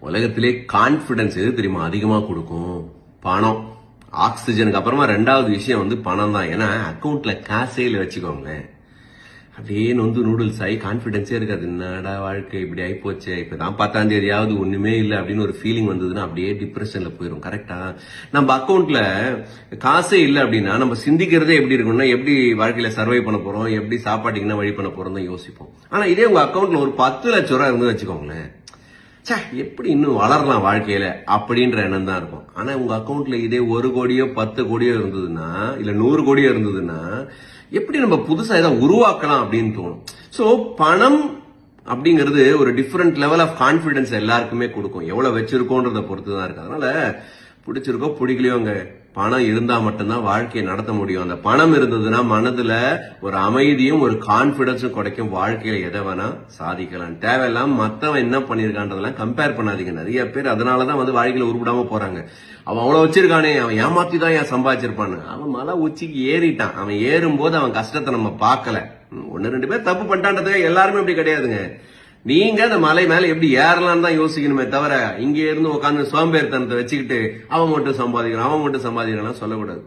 உலகத்திலே கான்பிடன்ஸ் எது தெரியுமா அதிகமா கொடுக்கும்? பணம். ஆக்சிஜனுக்கு அப்புறமா ரெண்டாவது விஷயம் வந்து பணம் தான். ஏன்னா அக்கௌண்ட்ல காசையில வச்சுக்கோங்களேன், அப்படியே நொந்து நூடுல்ஸ் ஆகி கான்பிடன்ஸே இருக்காது. என்னடா வாழ்க்கை இப்படி ஆகி போச்சு, இப்பதான் 10ஆம் தேதியாவது ஒண்ணுமே இல்லை அப்படின்னு ஒரு ஃபீலிங் வந்ததுன்னா அப்படியே டிப்ரெஷன்ல போயிடும். கரெக்டா? நம்ம அக்கௌண்ட்ல காசே இல்லை அப்படின்னா நம்ம சிந்திக்கிறதே எப்படி இருக்கும்னா, எப்படி வாழ்க்கையில சர்வை பண்ண போறோம், எப்படி சாப்பாட்டுக்கு என்ன வழி பண்ண போறோம் தான் யோசிப்போம். ஆனா இதே உங்க அக்கௌண்ட்ல ஒரு 10 லட்சம் ரூபாய் இருந்து வச்சுக்கோங்களேன், எப்படி இன்னும் வளரலாம் வாழ்க்கையில அப்படின்ற எண்ணம் தான் இருக்கும். ஆனா உங்க அக்கௌண்ட்ல இதே 1 கோடியோ 10 கோடியோ இருந்ததுன்னா, இல்ல 100 கோடியோ இருந்ததுன்னா, எப்படி நம்ம புதுசா ஏதாவது உருவாக்கலாம் அப்படின்னு தோணும். சோ பணம் அப்படிங்கிறது ஒரு டிஃபரெண்ட் லெவல் ஆஃப் கான்பிடன்ஸ் எல்லாருக்குமே கொடுக்கும். எவ்வளவு வச்சிருக்கோன்றத பொறுத்து தான் இருக்கு. அதனால பிடிச்சிருக்கோ பிடிக்கலையோங்க, பணம் இருந்தா மட்டும்தான் வாழ்க்கையை நடத்த முடியும். அந்த பணம் இருந்ததுன்னா மனதுல ஒரு அமைதியும் ஒரு கான்பிடன்ஸும் கிடைக்கும். வாழ்க்கையில எதை வேணா சாதிக்கலாம். தேவையில்லாம மத்தவன் என்ன பண்ணிருக்கான்றதெல்லாம் கம்பேர் பண்ணாதீங்க. நிறைய பேர் அதனாலதான் வந்து வாழ்க்கையில உருவிடாம போறாங்க. அவன் அவ்வளவு வச்சிருக்கானே, அவன் ஏமாத்தி தான் ஏன் சம்பாதிச்சிருப்பான்னு. அவன் மலை உச்சிக்கு ஏறிட்டான். அவன் ஏறும் போது அவன் கஷ்டத்தை நம்ம பார்க்கல. 1-2 பேர் தப்பு பண்ணிட்டான்றதுக்கு எல்லாருமே அப்படி கிடையாதுங்க. நீங்க அந்த மலை மேல எப்படி ஏறலாம் தான் யோசிக்கணுமே தவிர, இங்க இருந்து உட்காந்து சோம்பேறித்தனத்தை வச்சுக்கிட்டு அவன் மட்டும் சம்பாதிக்கிறான் சொல்லக்கூடாது.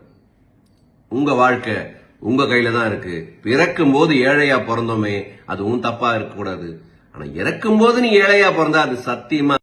உங்க வாழ்க்கை உங்க கையில தான் இருக்கு. பிறக்கும் போது ஏழையா பிறந்தோமே, அது உன் தப்பா இருக்க கூடாது. ஆனா இறக்கும் போது நீ ஏழையா பிறந்தா அது சத்தியமா